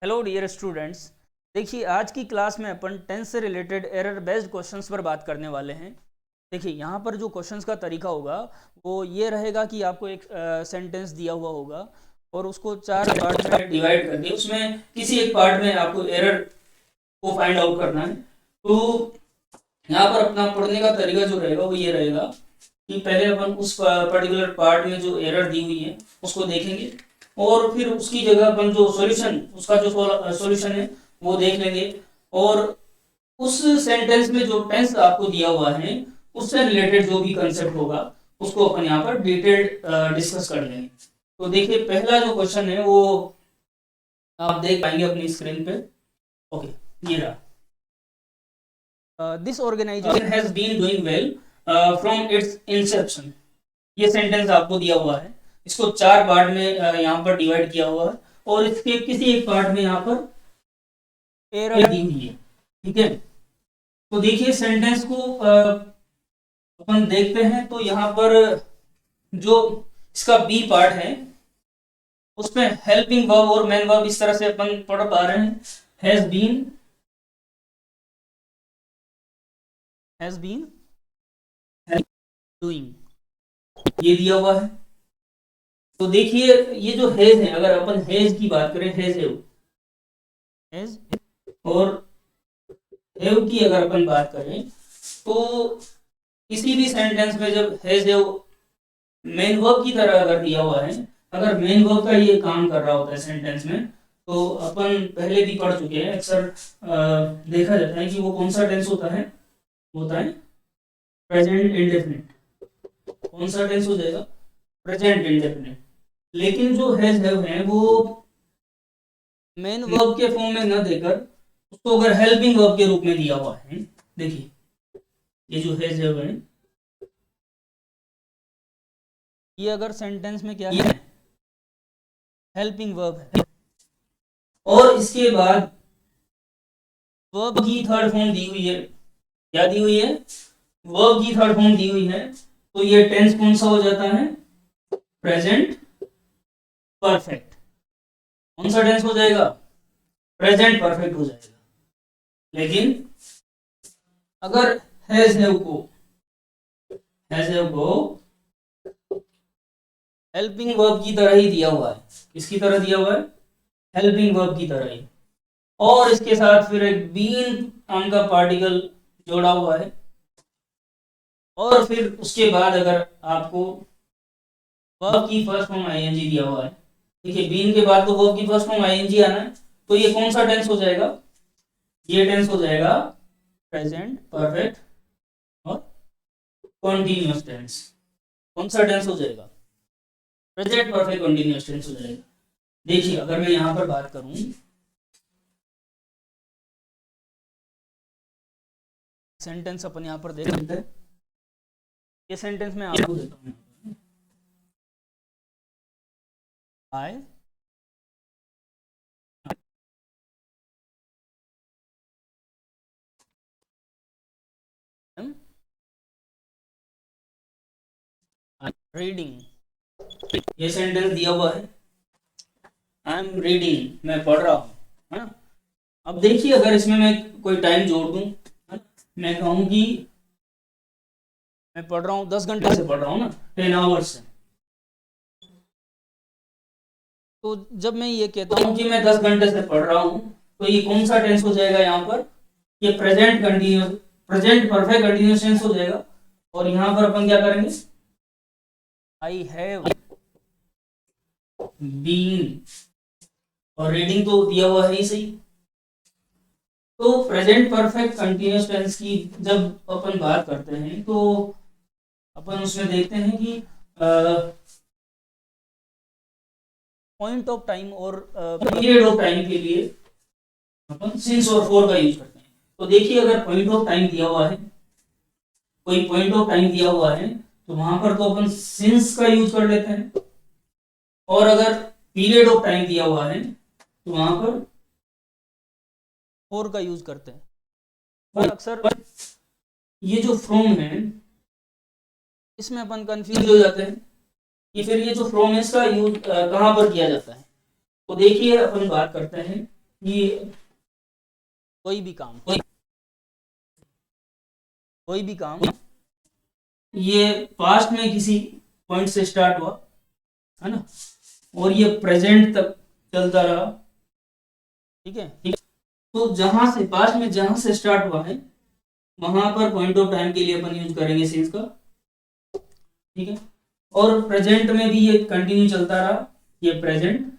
Hello dear students. देखिए, आज की क्लास में अपन टेंस से रिलेटेड एरर बेस्ड क्वेश्चंस पर बात करने वाले हैं। देखिए, यहाँ पर जो क्वेश्चंस का तरीका होगा वो ये रहेगा कि आपको एक सेंटेंस दिया हुआ होगा और उसको चार पार्ट में डिवाइड करके उसमें किसी एक पार्ट में आपको एरर को फाइंड आउट करना है। तो यहाँ पर अपना पढ़ने का तरीका जो रहेगा वो ये रहेगा कि पहले अपन उस पर्टिकुलर पार्ट में जो एरर दी हुई है उसको देखेंगे और फिर उसकी जगह अपन जो सॉल्यूशन उसका जो सॉल्यूशन है वो देख लेंगे और उस सेंटेंस में जो टेंस आपको दिया हुआ है उससे रिलेटेड जो भी कंसेप्ट होगा उसको अपन यहाँ पर डिटेल्ड डिस्कस कर लेंगे। तो देखिए, पहला जो क्वेश्चन है वो आप देख पाएंगे अपनी स्क्रीन पे। ओके, ये रहा। This organisation has been doing well from its inception. ये सेंटेंस आपको दिया हुआ है, इसको चार पार्ट में यहाँ पर डिवाइड किया हुआ है और इसके किसी एक पार्ट में यहाँ पर एरर दी हुई है। ठीक है, तो देखिए सेंटेंस को अपन देखते हैं। तो यहाँ पर जो इसका बी पार्ट है उसमें हेल्पिंग वर्ब और मेन वर्ब इस तरह से अपन पढ़ पा रहे हैं। हैज बीन डूइंग, ये दिया हुआ है। तो देखिए, ये जो हैज है, अगर अपन हैज की बात करें, हैज और हैव की अगर अपन बात करें तो किसी भी सेंटेंस में जब हैज मेन वर्ब की तरह अगर दिया हुआ है, अगर मेन वर्ब का ये काम कर रहा होता है सेंटेंस में, तो अपन पहले भी पढ़ चुके हैं। अक्सर देखा जाता है कि वो कौन सा टेंस होता है प्रेजेंट इंडेफिनिट। कौन सा टेंस हो जाएगा? Present indefinite. लेकिन जो हैज हैव है वो मेन वर्ब के फॉर्म में न देकर उसको अगर हेल्पिंग वर्ब के रूप में दिया हुआ है। देखिए, ये जो हैज हैव है ये अगर सेंटेंस में क्या है, हेल्पिंग वर्ब है और इसके बाद वर्ब की थर्ड फॉर्म दी हुई है। क्या दी हुई है? वर्ब की थर्ड फॉर्म दी हुई है। तो ये टेंस कौन सा हो जाता है? Present perfect. कौन सा टेंस हो जाएगा? प्रेजेंट परफेक्ट हो जाएगा। लेकिन अगर हैज हैव को हेल्पिंग वर्ब की तरह ही दिया हुआ है, किसकी तरह दिया हुआ है? हेल्पिंग वर्ब की तरह ही, और इसके साथ फिर एक बीन नाम का पार्टिकल जोड़ा हुआ है और फिर उसके बाद अगर आपको वर्ब की फर्स्ट फॉर्म आईएनजी दिया हुआ है। देखिए, बीन के बाद तो वर्ब की फर्स्ट फॉर्म आईएनजी आना है। तो ये कौन सा टेंस हो जाएगा? ये टेंस हो जाएगा प्रेजेंट परफेक्ट और कंटीन्यूअस टेंस। कौन सा टेंस हो जाएगा? प्रेजेंट परफेक्ट कंटीन्यूअस टेंस हो जाएगा। देखिए, अगर मैं यहां पर बात करूं, सेंटेंस अपन यहां पर देख लेते हैं। ये सेंटेंस मैं आपको देता हूं। आई एम रीडिंग, ये सेंटेंस दिया हुआ है। आई एम रीडिंग, मैं पढ़ रहा हूँ, है ना। अब देखिए, अगर इसमें मैं कोई टाइम जोड़ दूं, मैं कहूँ कि मैं पढ़ रहा हूँ 10 घंटे से पढ़ रहा हूँ ना, 10 आवर्स से। तो जब मैं ये कहता हूँ कि मैं 10 घंटे से पढ़ रहा हूँ, तो ये कौन सा टेंस हो जाएगा यहाँ पर? ये प्रेजेंट परफेक्ट कंटिन्यूअस टेंस हो जाएगा। और यहाँ पर अपन क्या करेंगे? आई हैव बीन, और रीडिंग तो दिया हुआ है ही सही। तो प्रेजेंट परफेक्ट कंटिन्यूअस टेंस की जब अपन बात करते हैं तो अपन उसमें देखते हैं कि पॉइंट ऑफ टाइम और पीरियड ऑफ टाइम के लिए अपन सिंस और फॉर का यूज करते हैं। तो देखिए, अगर पॉइंट ऑफ टाइम दिया हुआ है, कोई पॉइंट ऑफ टाइम दिया हुआ है, तो वहां पर तो अपन सिंस का यूज कर लेते हैं। और अगर पीरियड ऑफ टाइम दिया हुआ है तो वहां पर फॉर का यूज करते हैं। पर अक्सर ये जो फ्रॉम है इसमें अपन कंफ्यूज हो जाते हैं कि फिर ये जो फ्रॉम है इसका यूज कहाँ पर किया जाता है। तो देखिए, अपन बात करते हैं ये कोई भी काम ये पास्ट में किसी पॉइंट से स्टार्ट हुआ है ना, और ये प्रेजेंट तक चलता रहा, ठीक है। तो जहां से पास्ट में जहां से स्टार्ट हुआ है वहां पर पॉइंट ऑफ टाइम के लिए अपन यूज करेंगे सिंस का, ठीक है। और प्रेजेंट में भी ये कंटिन्यू चलता रहा, ये प्रेजेंट।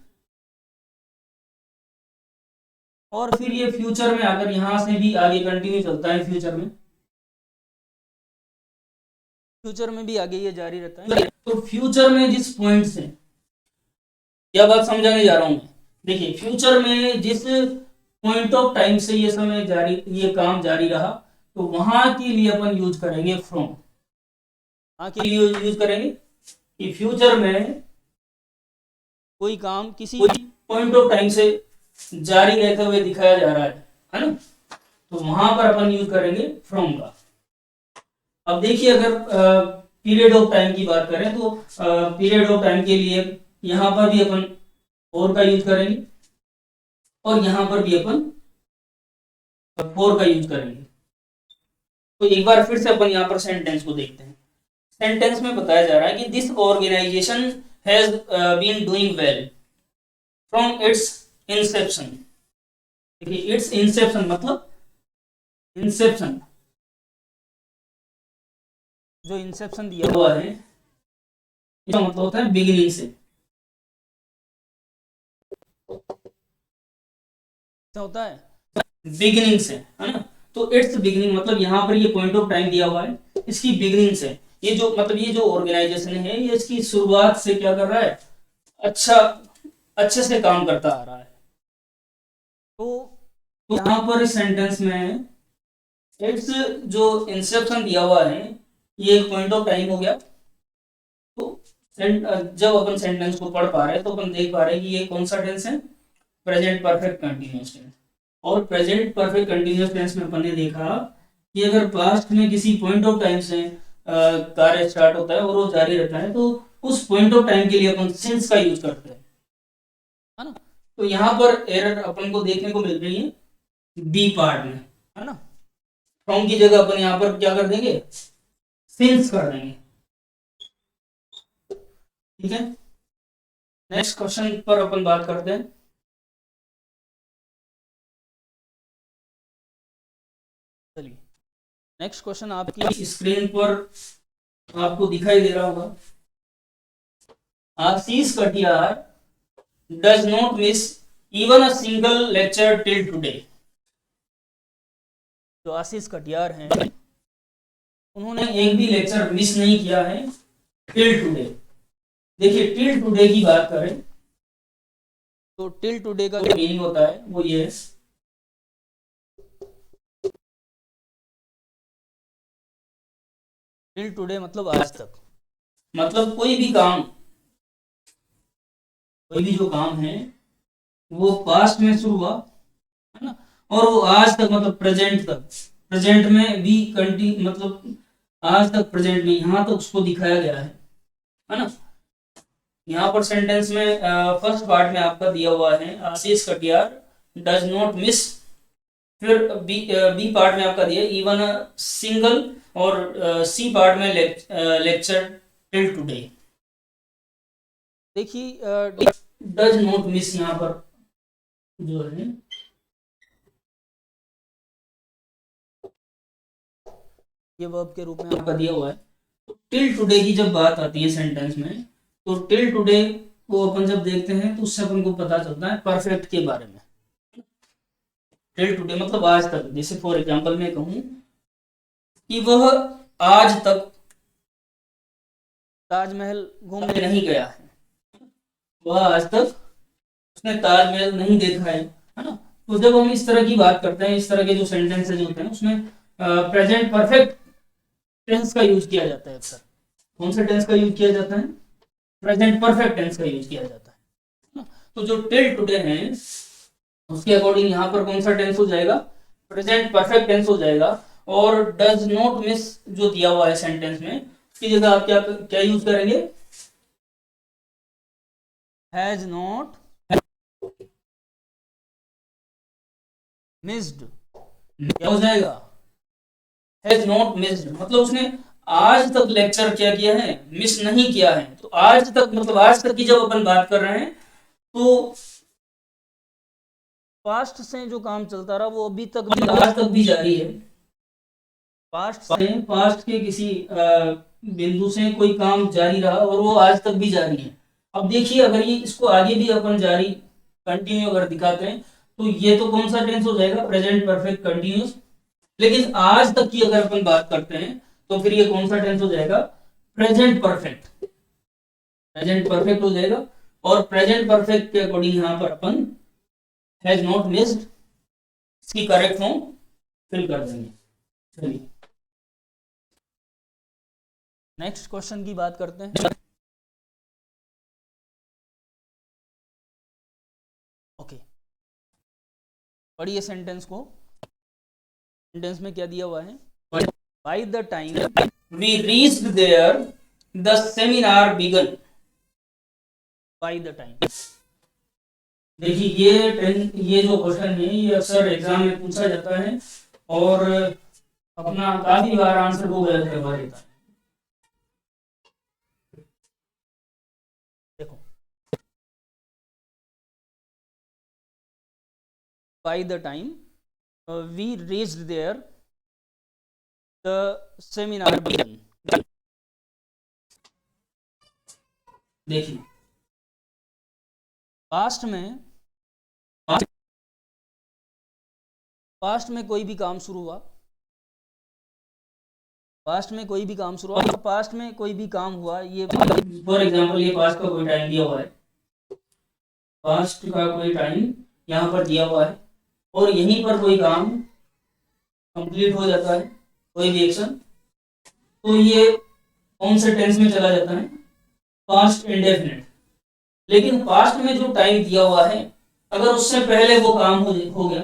और फिर ये फ्यूचर में अगर यहां से भी आगे कंटिन्यू चलता है, फ्यूचर में भी आगे ये जारी रहता है। तो फ्यूचर में जिस पॉइंट से, क्या बात समझाने जा रहा हूं मैं, देखिए फ्यूचर में जिस पॉइंट ऑफ टाइम से ये काम जारी रहा, तो वहां के लिए अपन यूज करेंगे फ्रॉम। वहां के लिए यूज करेंगे कि फ्यूचर में कोई काम किसी पॉइंट ऑफ टाइम से जारी रहते हुए दिखाया जा रहा है ना, तो वहां पर अपन यूज करेंगे फ्रॉम का। अब देखिए अगर पीरियड ऑफ टाइम की बात करें तो पीरियड ऑफ टाइम के लिए यहां पर भी अपन और का यूज करेंगे, और यहां पर भी अपन फोर का यूज करेंगे। तो एक बार फिर से अपन यहाँ पर सेंटेंस को देखते हैं। सेंटेंस में बताया जा रहा है कि this organisation has been doing well from its inception. देखिए इट्स इंसेप्शन मतलब इंसेप्शन, जो इंसेप्शन दिया हुआ है इसका मतलब होता है बिगिनिंग से, क्या होता है बिगिनिंग से, है ना। तो इट्स बिगिनिंग मतलब यहाँ पर ये पॉइंट ऑफ टाइम दिया हुआ है, इसकी बिगिनिंग से, ये जो मतलब ये जो ऑर्गेनाइजेशन है ये इसकी शुरुआत से क्या कर रहा है, अच्छे से काम करता आ रहा है। तो यहाँ पर सेंटेंस में इट्स जो इंसेप्शन दिया हुआ है ये एक पॉइंट ऑफ टाइम हो गया। तो जब अपन सेंटेंस को पढ़ पा रहे हैं तो अपन देख पा रहे हैं कि ये कौन सा टेंस है, प्रेजेंट परफेक्ट कंटिन्यूअस टेंस। और प्रेजेंट परफेक्ट कंटिन्यूअस टेंस में अपन ने देखा कि अगर पास्ट में किसी पॉइंट ऑफ टाइम से कार्य स्टार्ट होता है और वो जारी रहता है, तो उस पॉइंट ऑफ टाइम के लिए अपन सिंस का यूज करते हैं, है ना। तो यहाँ पर एरर अपन को देखने को मिल रही है बी पार्ट में, है ना। फ्रॉम की जगह अपन यहाँ पर क्या कर देंगे, सिंस कर देंगे, ठीक है। नेक्स्ट क्वेश्चन पर अपन बात करते हैं। चलिए नेक्स्ट क्वेश्चन आपकी स्क्रीन पर आपको दिखाई दे रहा होगा। Ashish Katiyar does not miss even a single lecture till today. जो आशीष कटियार हैं उन्होंने एक भी लेक्चर मिस नहीं किया है टिल टुडे। देखिए टिल टुडे की बात करें तो टिल टुडे का जो मीनिंग होता है वो ये है, टिल टुडे मतलब आज तक, मतलब कोई भी जो काम है वो पास्ट में शुरू हुआ, है ना, और वो आज तक मतलब प्रेजेंट में भी मतलब आज तक प्रेजेंट में यहाँ तक उसको दिखाया गया है ना। यहाँ पर सेंटेंस में फर्स्ट पार्ट में आपका दिया हुआ है आशीष कटियार डज नॉट मिस, फिर बी पार्ट में आपका दिया इवन अ सिंगल, और सी पार्ट में लेक्चर टिल टुडे। देखिए डज नॉट मिस यहाँ पर जो है ये वर्ब के रूप में आपका दिया हुआ है। तो टिल टुडे की जब बात आती है सेंटेंस में, तो टिल टुडे को अपन जब देखते हैं तो उससे अपन को पता चलता है परफेक्ट के बारे में। टिल टुडे मतलब आज तक, जैसे फॉर एग्जांपल मैं कहूं कि वह आज तक ताजमहल घूमने नहीं गया है, वह आज तक उसने ताजमहल नहीं देखा है ना। तो जब हम इस तरह की बात करते हैं, इस तरह के जो सेंटेंसेज होते हैं उसमें प्रेजेंट परफेक्ट टेंस का यूज किया जाता है। अक्सर कौन सा टेंस का यूज किया जाता है, प्रेजेंट परफेक्ट टेंस का यूज किया जाता है। तो जो टिल टुडे है उसके अकॉर्डिंग यहाँ पर कौन सा टेंस हो जाएगा, प्रेजेंट परफेक्ट टेंस हो जाएगा। और डज नॉट मिस जो दिया हुआ है सेंटेंस में उसकी जगह आप क्या क्या यूज करेंगे, हैज नॉट मिस्ड, क्या हो जाएगा, हैज नॉट मिस्ड, मतलब उसने आज तक लेक्चर क्या किया है, मिस नहीं किया है। तो आज तक मतलब आज तक की जब अपन बात कर रहे हैं तो पास्ट से जो काम चलता रहा वो अभी तक भी आज तक भी जारी है। पास्ट के किसी बिंदु से कोई काम जारी रहा और वो आज तक भी जारी है। अब देखिए अगर ये इसको आगे भी अपन जारी कंटिन्यू अगर दिखाते हैं तो ये तो कौन सा टेंस हो जाएगा, प्रेजेंट परफेक्ट कंटिन्यूस। लेकिन आज तक की अगर अपन बात करते हैं तो फिर ये कौन सा टेंस हो जाएगा, प्रेजेंट परफेक्ट, प्रेजेंट परफेक्ट हो जाएगा। और प्रेजेंट परफेक्ट के अकॉर्डिंग यहाँ पर अपन हैज नॉट मिस्ड इसकी करेक्ट फॉर्म फिल कर देंगे। चलिए नेक्स्ट क्वेश्चन की बात करते हैं। ओके, पढ़िए सेंटेंस को। सेंटेंस में क्या दिया हुआ है, by the time we reached there the seminar began, by the time. देखिए ये जो क्वेश्चन है ये अक्सर एग्जाम में पूछा जाता है और अपना काफी बार आंसर को गलत करवा देता है। देखो by the time we reached there the seminar began। देखिए पास्ट में कोई भी काम शुरू हुआ, पास्ट में कोई भी काम शुरू हुआ और पास्ट में कोई भी काम हुआ, ये फॉर एग्जांपल ये पास्ट का कोई टाइम दिया हुआ है, पास्ट का कोई टाइम यहाँ पर दिया हुआ है और यहीं पर कोई काम कंप्लीट हो जाता है, कोई भी एक्शन, तो ये कौन से टेंस में चला जाता है, पास्ट इंडेफिनिट। लेकिन पास्ट में जो टाइम दिया हुआ है अगर उससे पहले वो काम हो गया,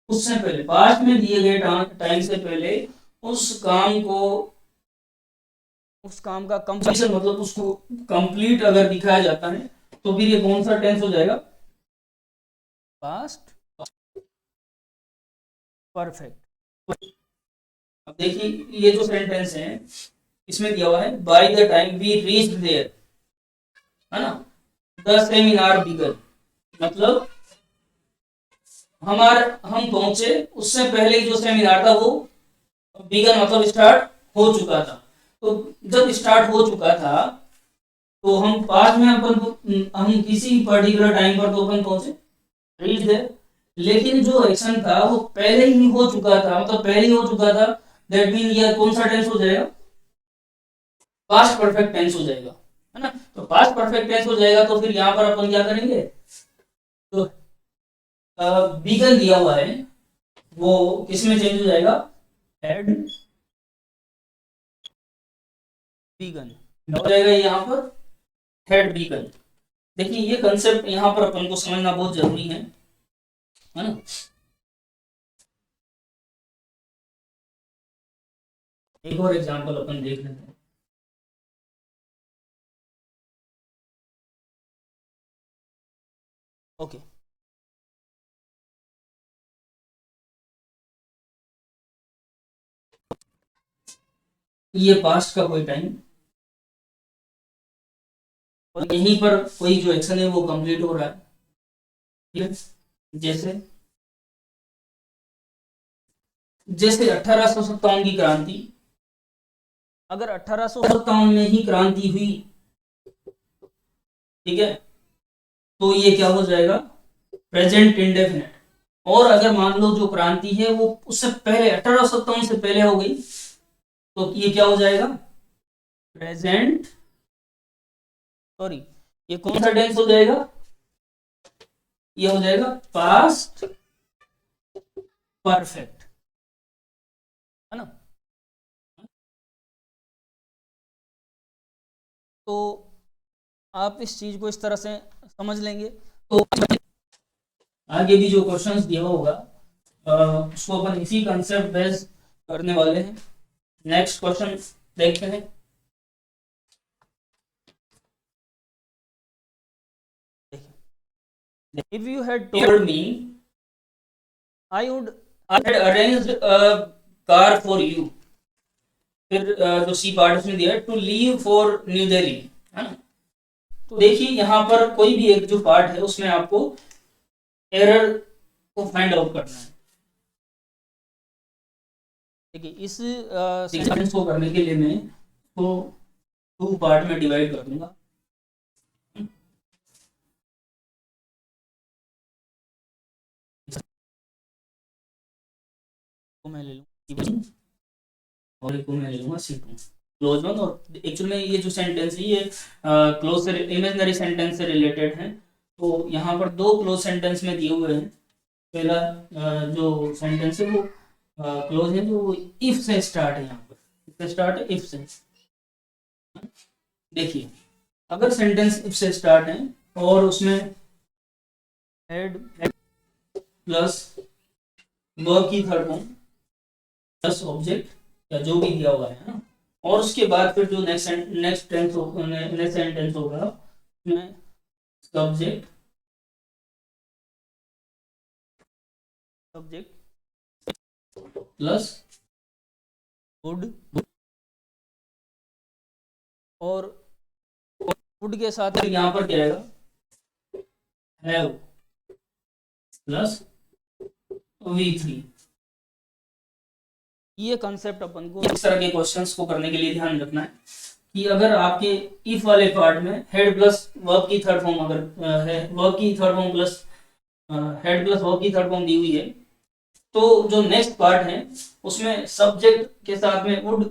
उससे पहले पास्ट में दिए गए टाइम से पहले उस काम का कंप्लीशन मतलब उसको कंप्लीट अगर दिखाया जाता है तो फिर ये कौन सा टेंस हो जाएगा, पास्ट परफेक्ट। अब देखिए ये जो सेंटेंस है इसमें दिया हुआ है by the time we reached there, है ना, द सेमिनार बिगन, मतलब हम पहुंचे उससे पहले जो सेमिनार था वो बिगन मतलब स्टार्ट हो चुका था। तो जब स्टार्ट हो चुका था तो हम पास्ट में हम किसी पर्टिकुलर टाइम पर तो अपन पहुंचे, रीच देयर। लेकिन जो एक्शन था वो पहले ही हो चुका था, मतलब पहले ही हो चुका था, दैट मीन ये कौन सा टेंस हो जाएगा, पास्ट परफेक्ट टेंस हो जाएगा, है ना। तो पास्ट परफेक्ट टेंस हो जाएगा तो फिर यहाँ पर अपन क्या करेंगे, तो बिगन दिया हुआ है वो किस में चेंज हो जाएगा, हेड बिगन हो जाएगा यहाँ पर, हेड बिगन। देखिए ये कंसेप्ट यहाँ पर अपन को समझना बहुत जरूरी है ना। एक और एग्जांपल अपन देख लेते हैं। ओके ये पास्ट का कोई टाइम और यहीं पर कोई जो एक्शन है वो कंप्लीट हो रहा है, ठीक है। जैसे 1857 की क्रांति, अगर 1857 में ही क्रांति हुई, ठीक है, तो ये क्या हो जाएगा, प्रेजेंट इंडेफिनिट। और अगर मान लो जो क्रांति है वो उससे पहले 1857 से पहले हो गई तो ये क्या हो जाएगा, प्रेजेंट, सॉरी ये कौन सा टेंस हो जाएगा, ये हो जाएगा पास्ट परफेक्ट, है ना। तो आप इस चीज को इस तरह से समझ लेंगे तो आगे भी जो क्वेश्चंस दिया होगा उसको अपन इसी कंसेप्ट बेस करने वाले हैं। नेक्स्ट क्वेश्चन देखते हैं। If you had told me I had arranged a car for you. फिर जो सी पार्ट उसमें दिया है to leave for New Delhi, है ना। तो देखिए यहाँ पर कोई भी एक जो पार्ट है उसमें आपको एरर को फाइंड आउट करना है। देखिए इस सेंटेंस को करने के लिए मैं तो टू पार्ट में डिवाइड कर दूंगा। तो मैं ले लूँ और एक को मैं ले लूंगा C2 क्लोज वन। और एक्चुअल में ये जो सेंटेंस है ये क्लोज से इमेजिनरी सेंटेंस से रिलेटेड है। तो यहाँ पर दो क्लोज सेंटेंस में दिए हुए हैं। पहला जो सेंटेंस है वो क्लोज है जो इफ से स्टार्ट है, यहाँ पर इससे स्टार्ट है इफ से। देखिए अगर सेंटेंस इफ से स्टार्ट है और उसमें हेड प्लस वर्ब की थर्ड फॉर्म प्लस ऑब्जेक्ट या जो भी दिया हुआ है ना, और उसके बाद फिर जो नेक्स्ट सेंटेंस होगा उसमें सब्जेक्ट प्लस वुड और वुड के साथ यहाँ पर क्या आएगा हैव प्लस V3। ये कंसेप्ट अपन को इस तरह के क्वेश्चंस को करने के लिए ध्यान रखना है कि अगर आपके इफ वाले पार्ट में हेड प्लस वर्ब की थर्ड फॉर्म अगर है, वर्ब की third form plus head plus verb की थर्ड फॉर्म दी हुई है, तो जो नेक्स्ट पार्ट है उसमें सब्जेक्ट के साथ में वुड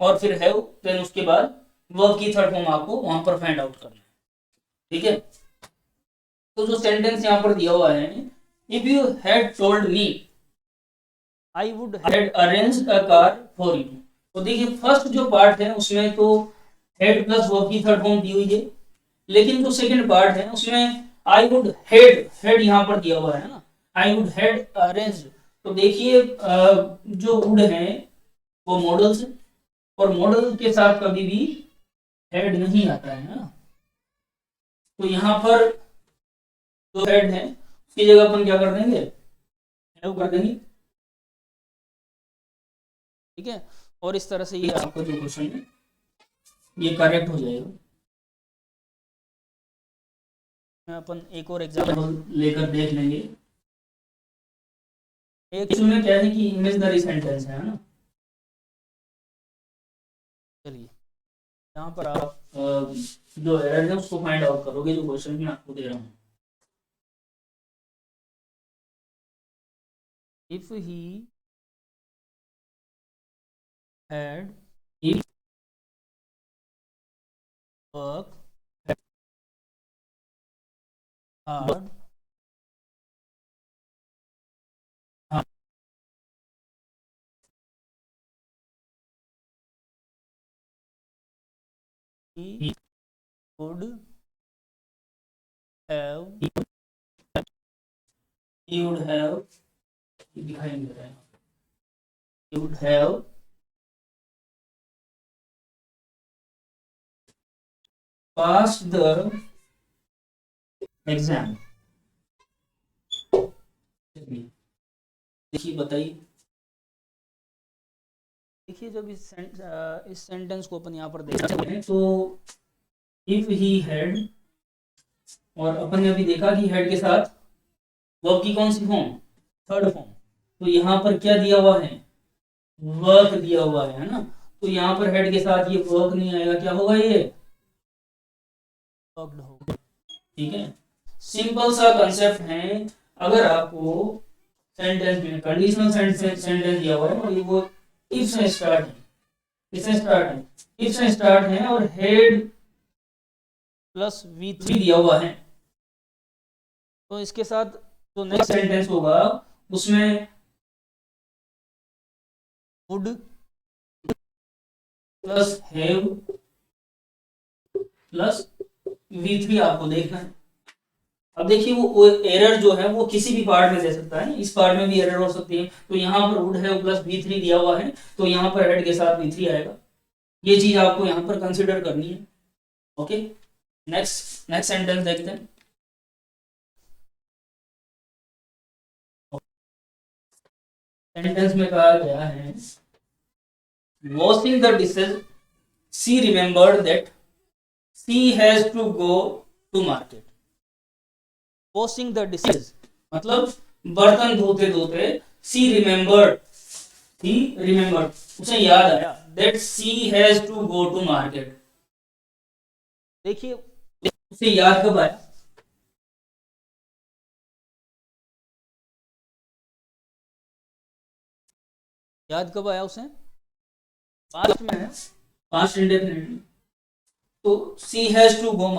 और फिर हैव, देन उसके बाद वर्ब की थर्ड फॉर्म आपको वहां पर फाइंड आउट करना है। ठीक है, तो जो सेंटेंस यहाँ पर दिया हुआ है, if you had told me I would had arranged a car for you. तो देखिए फर्स्ट जो पार्ट है उसमें तो हेड प्लस वर्ब की थर्ड फॉर्म दी हुई है, लेकिन जो सेकंड पार्ट है उसमें आई वुड हेड यहाँ पर दिया हुआ है ना, आई वुड हैड अरेंज्ड। तो देखिए जो वुड है वो मॉडल्स है और मॉडल के साथ कभी भी हेड नहीं आता है ना। तो यहाँ पर जो हेड है उसकी जगह अपन क्या कर देंगे, हैव कर देंगे। ठीक है, और इस तरह से ये आपका जो क्वेश्चन है ये करेक्ट हो जाएगा। अपन एक और एग्जाम्पल लेकर देख लेंगे। एक इसमें क्या है कि इमेजिनरी सेंटेंस है ना। चलिए यहाँ पर आप जो एरर है उसको फाइंड आउट करोगे जो क्वेश्चन मैं आपको दे रहा हूँ। If he had if work hard he would have he would have दिखाई नहीं दे रहा है, he would have passed the exam. देखिए बताइए, देखिए जब इस सेंटेंस को अपन यहाँ पर देखते हैं तो इफ ही हैड, और अपन ने अभी देखा कि हेड के साथ वर्ब की कौन सी फॉर्म, थर्ड फॉर्म। तो यहाँ पर क्या दिया हुआ है, वर्क दिया हुआ है ना। तो यहाँ पर हेड के साथ ये वर्क नहीं आएगा, क्या होगा ये वर्कड होगा। ठीक है, सिंपल सा कंसेप्ट है। अगर आपको सेंटेंस में कंडीशनल सेंटेंस दिया हुआ है और वो इफ से स्टार्ट है, इससे स्टार्ट है, इफ से स्टार्ट है और हेड प्लस V3 दिया हुआ है, तो इसके साथ जो नेक्स्ट सेंटेंस होगा उसमें would plus have plus V3 आपको देखना है। अब देखिए वो एरर जो है वो किसी भी पार्ट में दे सकता है, इस पार्ट में भी एरर हो सकती है। तो यहाँ पर वुड हैव प्लस V3 दिया हुआ है तो यहाँ पर हेड के साथ V3 आएगा। ये चीज आपको यहाँ पर कंसिडर करनी है। ओके, नेक्स्ट सेंटेंस देखते हैं। सेंटेंस में कहा गया है washing the dishes she remembered that she has to go to market. Washing the dishes मतलब बर्तन धोते धोते सी रिमेम्बर्ड उसे याद आया that she has to go to market. देखिए उसे याद कब आया? याद कब आया उसे? पास्ट में है, पास्ट इंडेफिनिटली। तो she has to go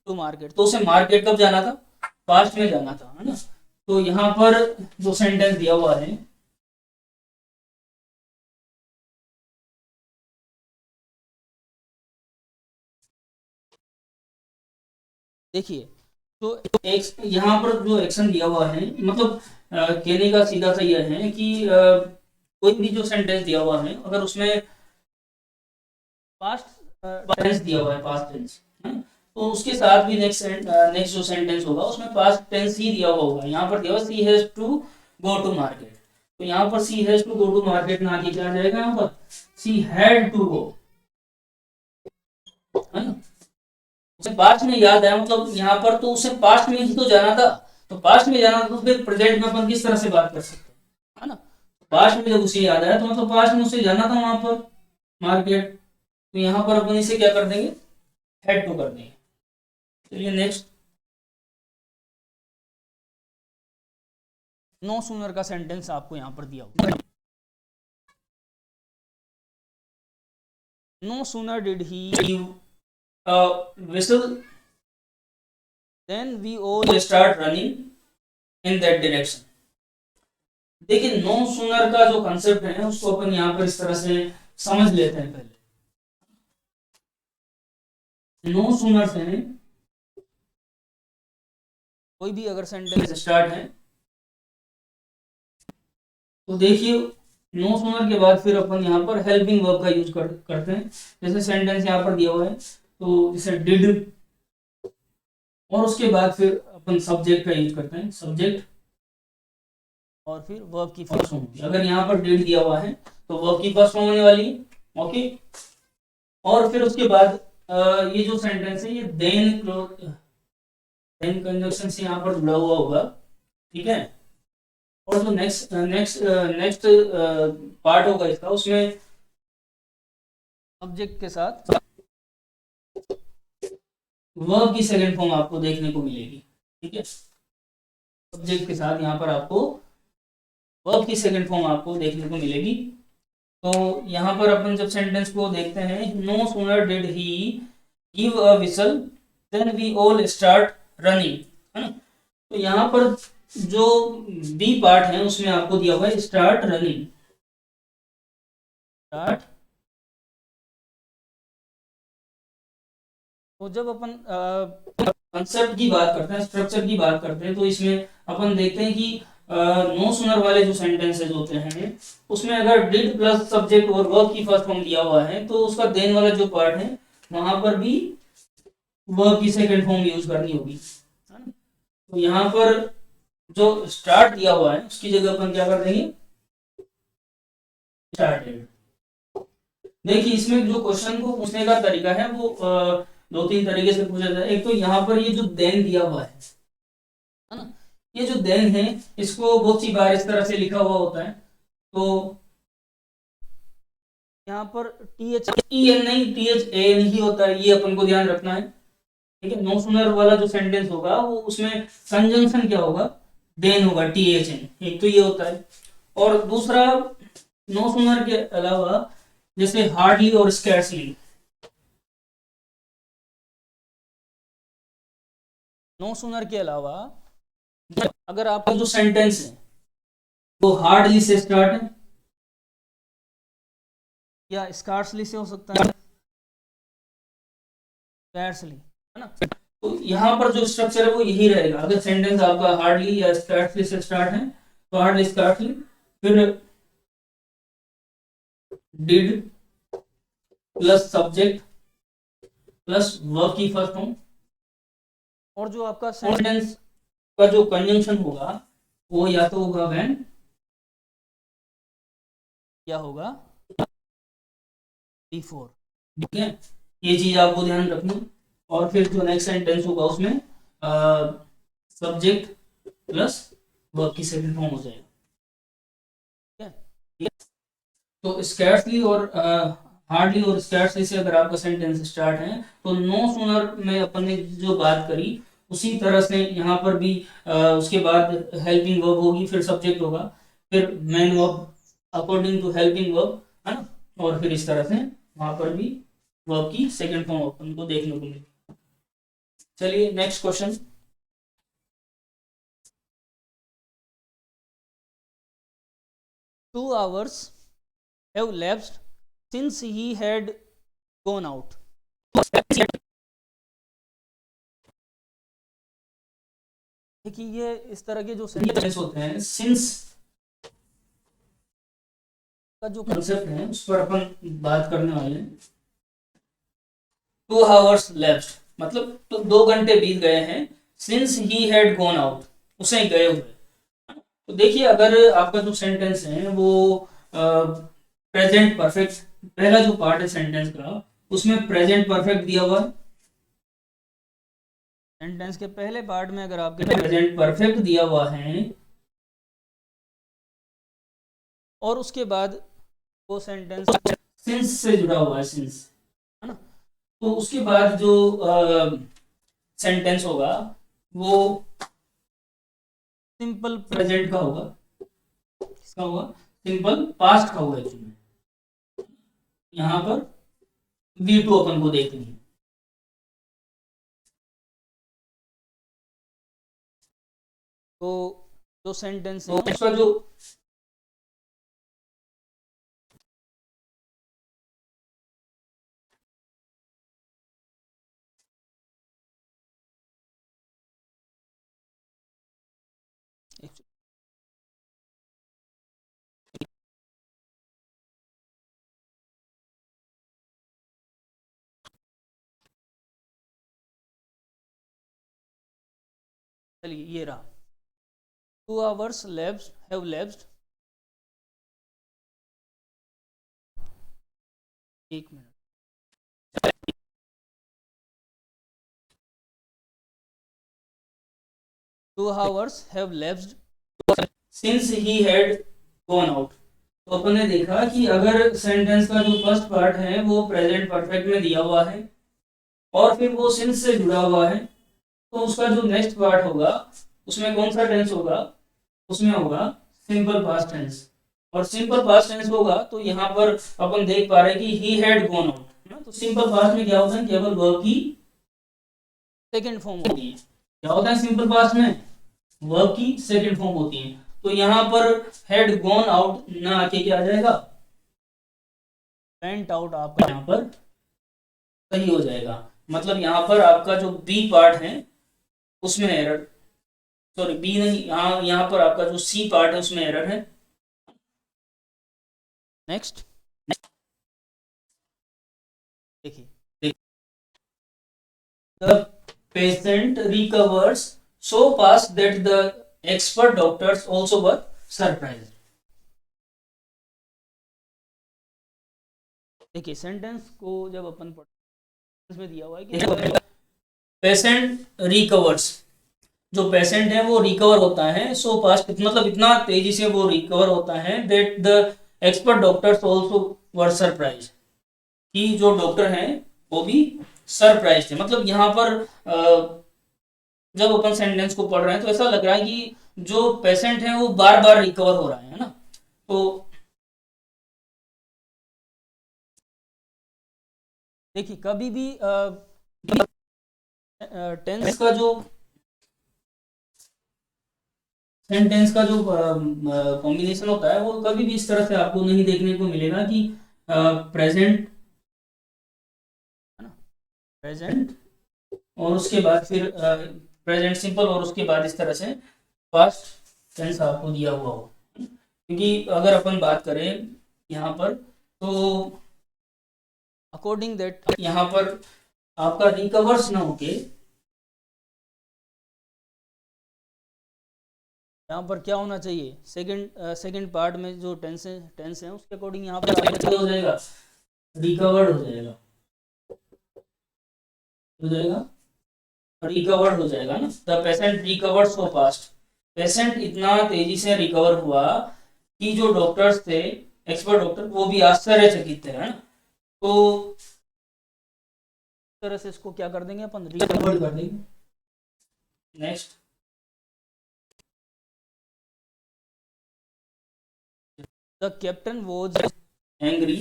to market, तो उसे मार्केट कब जाना था? पास्ट में जाना था, है ना। तो यहाँ पर जो सेंटेंस दिया हुआ है देखिए, तो एक यहाँ पर जो एक्शन दिया हुआ है मतलब कहने का सीधा सा यह है कि कोई भी जो सेंटेंस दिया हुआ है अगर उसमें पास्ट टेंस दिया हुआ है, पास्ट टेंस, तो उसके साथ भी नेक्स्ट जो सेंटेंस होगा उसमें पास्ट टेंस ही दिया हुआ होगा। यहाँ पर दिया हुआ she has to go to market, तो यहाँ पर she has to go to market ना कि क्या जाएगा, यहाँ पर सी हैड टू गो, है ना। उसे पास्ट में याद आया मतलब यहाँ पर तो उसे पास्ट में ही तो जाना था, तो पास्ट में जाना था तो फिर प्रेजेंट में अपन किस तरह से बात कर सकते हैं, है ना। पास्ट में जब उसे याद आया तो मतलब पास्ट में उसे जाना था वहां पर मार्केट, तो यहाँ पर अपन इसे क्या कर देंगे, हैड टू कर देंगे। चलिए नेक्स्ट, नो सूनर का सेंटेंस आपको यहाँ पर दिया हुआ है। No sooner did he give a whistle then we all start running in that direction। देखिए नो सूनर का जो कंसेप्ट है उसको अपन यहाँ पर इस तरह से समझ लेते हैं। पहले नो सूनर से कोई भी अगर सेंटेंस स्टार्ट है तो देखिए नो सूनर के बाद फिर अपन यहाँ पर हेल्पिंग वर्ब का यूज करते हैं। जैसे सेंटेंस यहाँ पर दिया हुआ है तो जैसे डिड, और उसके बाद फिर अपन सब्जेक्ट का यूज करते हैं, सब्जेक्ट और फिर वर्ब की फर्स्ट फॉर्म होगी। अगर यहाँ पर डिड दिया हुआ है तो वर्ब की फर्स्ट फॉर्म होने वाली है, ओके। और फिर उसके बाद ये जो सेंटेंस है ये देन कंजक्शन से यहाँ पर जुड़ा हुआ होगा, ठीक है। और जो नेक्स्ट नेक्स्ट नेक्स्ट पार्ट होगा इसका, उसमें सब्जेक्ट के साथ वर्ब की सेकंड फॉर्म आपको देखने को मिलेगी, ठीक है। सब्जेक्ट के साथ यहाँ पर आपको वर्ब की सेकंड फॉर्म आपको देखने को मिलेगी। तो यहाँ पर अपन जब सेंटेंस को देखते हैं, no sooner did he give a whistle then we all start running, है ना। तो यहाँ पर जो बी पार्ट है उसमें आपको दिया हुआ है स्टार्ट रनिंग, स्टार्ट। तो जब अपन कंसेप्ट की बात करते हैं, स्ट्रक्चर की बात करते हैं, तो इसमें अपन देखते हैं कि नो सूनर वाले जो सेंटेंसेस होते हैं उसमें अगर डिड प्लस सब्जेक्ट और वर्ब की फर्स्ट फॉर्म दिया हुआ है तो उसका देन वाला जो पार्ट है वहां पर भी वर्ब की सेकंड फॉर्म यूज करनी होगी, है ना। तो यहाँ पर जो स्टार्ट दिया हुआ है उसकी जगह अपन क्या कर देंगे, स्टार्टेड। देखिए इसमें जो क्वेश्चन को पूछने का तरीका है वो दो तीन तरीके से पूछा जाता है। एक तो यहाँ पर ये जो देन दिया हुआ है ना, ये जो देन है इसको बहुत सी बार इस तरह से लिखा हुआ होता है, तो यहाँ पर टी एच ई एन नहीं टी एच ए एन ही होता है, ये अपन को ध्यान रखना है, ठीक है। नो सूनर वाला जो सेंटेंस होगा वो उसमें कंजंक्शन क्या होगा, देन होगा, टी एच एन, एक तो ये होता है। और दूसरा नो सूनर के अलावा जैसे हार्डली और स्कैर्सली, नो सूनर के अलावा अगर आपका जो सेंटेंस है वो हार्डली से स्टार्ट है या स्कार्सली से हो सकता है, स्कैर्सली, है ना। तो यहाँ पर जो स्ट्रक्चर है वो यही रहेगा। अगर सेंटेंस आपका हार्डली या स्कैर्सली से स्टार्ट है तो हार्डली स्कैर्सली, फिर did plus subject plus verb की फर्स्ट फॉर्म, और जो आपका सेंटेंस का जो कंजंक्शन होगा वो या तो होगा व्हेन क्या होगा, बिफोर। ठीक है, ये चीज आपको ध्यान रखनी। और फिर जो नेक्स्ट सेंटेंस होगा उसमें सब्जेक्ट प्लस वर्ब की सेकंड फॉर्म हो जाएगा। ठीक है, तो स्कैर्सली और हार्डली और स्कैर्सली से अगर आपका सेंटेंस स्टार्ट है तो नो सूनर में अपन ने जो बात करी उसी तरह से यहाँ पर भी उसके बाद हेल्पिंग वर्ब होगी, फिर सब्जेक्ट होगा, फिर main verb according to helping verb, है ना, और फिर इस तरह से वहां पर भी वर्ब की सेकंड फॉर्म अपन को देखने को मिलेगी। चलिए next question. 2 hours have lapsed since he had gone out। देखिए ये इस तरह के जो सेंटेंस होते हैं, सिंस का जो कंसेप्ट है उस पर अपन बात करने वाले हैं। 2 hours lapsed मतलब तो 2 घंटे बीत गए हैं, since he had gone out, उसे गए हुए। तो देखिए अगर आपका जो सेंटेंस है वो प्रेजेंट परफेक्ट, पहला जो पार्ट है सेंटेंस का उसमें प्रेजेंट परफेक्ट दिया हुआ है। सेंटेंस के पहले पार्ट में अगर आपके प्रेजेंट परफेक्ट दिया हुआ है और उसके बाद वो सेंटेंस सिंस से जुड़ा हुआ है, सिंस, है ना, तो उसके बाद जो सेंटेंस होगा वो सिंपल प्रेजेंट का होगा। किसका होगा, सिंपल पास्ट का होगा एक्चुअली। यहां पर V2 अपन को देखनी है। तो जो सेंटेंस है उसका जो चलिए ये रहा, 2 hours lapsed have lapsed, एक minute, 2 hours have lapsed since he had gone out। तो अपन ने देखा कि अगर सेंटेंस का जो फर्स्ट पार्ट है वो प्रेजेंट परफेक्ट में दिया हुआ है और फिर वो सिंस से जुड़ा हुआ है, तो उसका जो नेक्स्ट पार्ट होगा उसमें कौन सा टेंस होगा, उसमें होगा सिंपल पास्ट टेंस। और सिंपल पास्ट टेंस होगा तो यहाँ पर अपन देख पा रहे हैं कि ही हैड गॉन आउट। तो सिंपल पास्ट में क्या होता है, केवल वर्ब की सेकंड फॉर्म होती है। क्या होता है सिंपल पास्ट में, वर्ब की सेकंड फॉर्म होती है। तो यहाँ पर हैड गॉन आउट ना आके क्या आ जाएगा, वेंट आउट आपका यहाँ पर सही हो जाएगा। मतलब यहाँ पर आपका जो बी पार्ट है उसमें एरर, सॉरी बी नहीं, यहाँ पर आपका जो सी पार्ट है उसमें एरर है। नेक्स्ट देखिए, the patient recovers so fast that the expert doctors also were surprised. देखिए सेंटेंस को जब अपन पढ़ते में दिया हुआ है कि पेशेंट रिकवर्स, जो पेशेंट है वो रिकवर होता है, सो फास्ट मतलब इतना तेजी से वो रिकवर होता है, that the expert doctors also were surprised, कि जो डॉक्टर हैं वो भी सरप्राइज थे। मतलब यहाँ पर जब अपन सेंटेंस को पढ़ रहे हैं तो ऐसा लग रहा है कि जो पेशेंट है वो बार बार रिकवर हो रहा है ना। तो देखिए कभी भी टेंस का जो सेंटेंस का जो कॉम्बिनेशन होता है वो कभी भी इस तरह से आपको नहीं देखने को मिलेगा कि प्रेजेंट, है ना, प्रेजेंट और उसके बाद फिर प्रेजेंट सिंपल और उसके बाद इस तरह से पास्ट टेंस आपको दिया हुआ हो। क्योंकि अगर अपन बात करें यहाँ पर तो अकॉर्डिंग दैट यहाँ पर आपका रिकवर्स ना होके यहाँ पर क्या होना चाहिए, सेकंड पार्ट में जो टेंस है उसके अकॉर्डिंग यहाँ पर आपका क्या हो जाएगा, रिकवर्ड हो जाएगा, रिकवर्ड हो जाएगा ना। The patient recovered so fast, patient इतना तेजी से रिकवर हुआ कि जो डॉक्टर्स थे, एक्सपर्ट डॉक्टर, वो भी आश्चर्यचकित थे, है ना। तो इस तरह से इसको क्या कर देंगे अपन, रिकवर्ड कर देंगे। Next, the captain was angry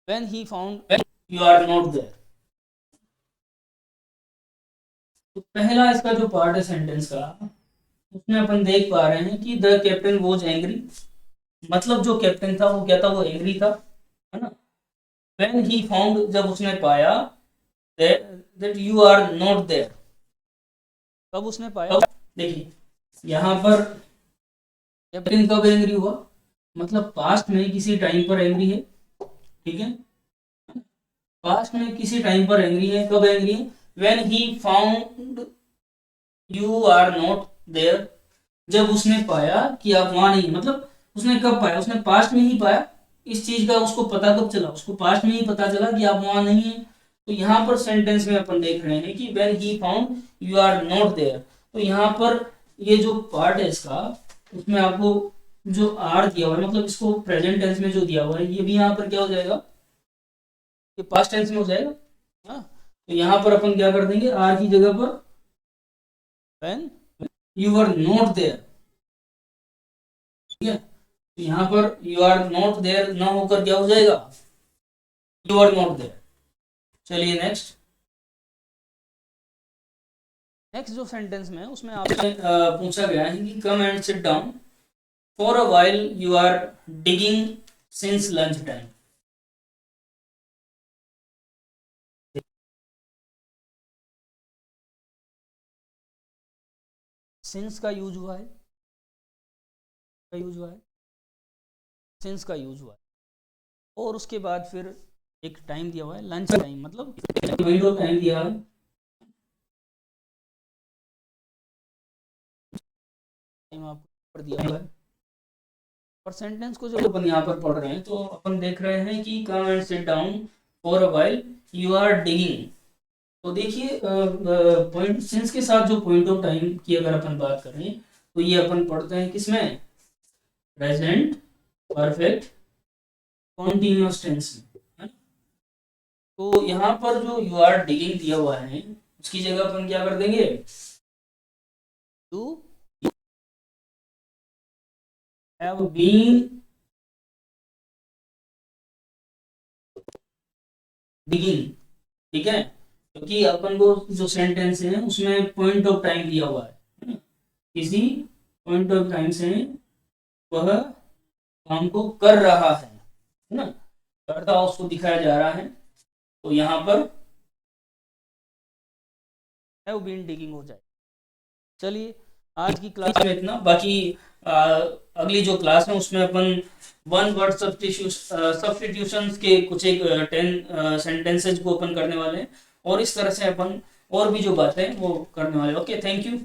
when he found you are not there. तो पहला इसका जो पार्ट है सेंटेंस का, उसमें अपन देख पा रहे हैं कि द कैप्टन वॉज एंग्री, मतलब जो कैप्टन था वो क्या था, वो एंग्री था, है ना। व्हेन ही फाउंड, जब उसने पाया, that you are not there, कब उसने पाया, देखिए यहाँ पर कैप्टन कब एंग्री हुआ, मतलब पास्ट में किसी टाइम पर एंग्री है, ठीक है, पास्ट में किसी टाइम पर एंग्री है, कब एंग्री है, when he found you are not there, जब उसने पाया कि आप वहां नहीं, मतलब उसने कब पाया, उसने पास्ट में ही पाया, इस चीज का उसको पता कब चला, उसको पास्ट में ही पता चला कि आप वहां नहीं है। तो यहाँ पर सेंटेंस में अपन देख रहे हैं कि when he found you are not there, तो यहाँ पर ये जो पार्ट है इसका, उसमें आपको जो आर दिया हुआ है, मतलब इसको प्रेजेंट टेंस में जो दिया हुआ है, ये भी यहाँ पर क्या हो जाएगा, ये पास्ट टेंस में हो जाएगा, हाँ। तो यहाँ पर अपन क्या कर देंगे, आर की जगह पर when you are not there, ठीक है। तो यहाँ पर यू आर नॉट देयर ना होकर क्या हो जाएगा, यू आर नॉट देयर। चलिए नेक्स्ट, जो सेंटेंस में उसमें आपसे पूछा गया है कि come and sit down for a while you are digging since lunch time. Since का यूज हुआ है, सिंस का यूज हुआ है, और उसके बाद फिर एक टाइम दिया हुआ है, लंच टाइम, मतलब विंडो टाइम दिया है, टाइम आपको दिया हुआ है। और सेंटेंस को जब अपन यहाँ पर पढ़ रहे हैं तो अपन देख रहे हैं कि come and sit down for a while you are digging. तो देखिए पॉइंट सिंस के साथ जो पॉइंट ऑफ टाइम की अगर अपन बात करें तो ये अपन पढ़ते हैं किसमें, प्रेजेंट परफेक्ट कॉन्टिन्यूअस टेंस में। तो यहाँ पर जो यू आर डिगिंग दिया हुआ है उसकी जगह अपन क्या कर देंगे, टू हैव बीन डिगिंग, ठीक है, क्योंकि अपन को जो सेंटेंस है उसमें पॉइंट ऑफ टाइम दिया हुआ है, किसी पॉइंट ऑफ टाइम से वह काम को कर रहा है ना, करता हुआ उसको दिखाया जा रहा है। तो यहाँ पर हैव बीन डिगिंग हो जाए। चलिए आज की क्लास में इतना, बाकी अगली जो क्लास है उसमें अपन वन वर्ड सब्स्टिट्यूशंस के कुछ एक 10 सेंटेंसेज को अपन करने वाले हैं, और इस तरह से अपन और भी जो बातें वो करने वाले। Okay, thank you.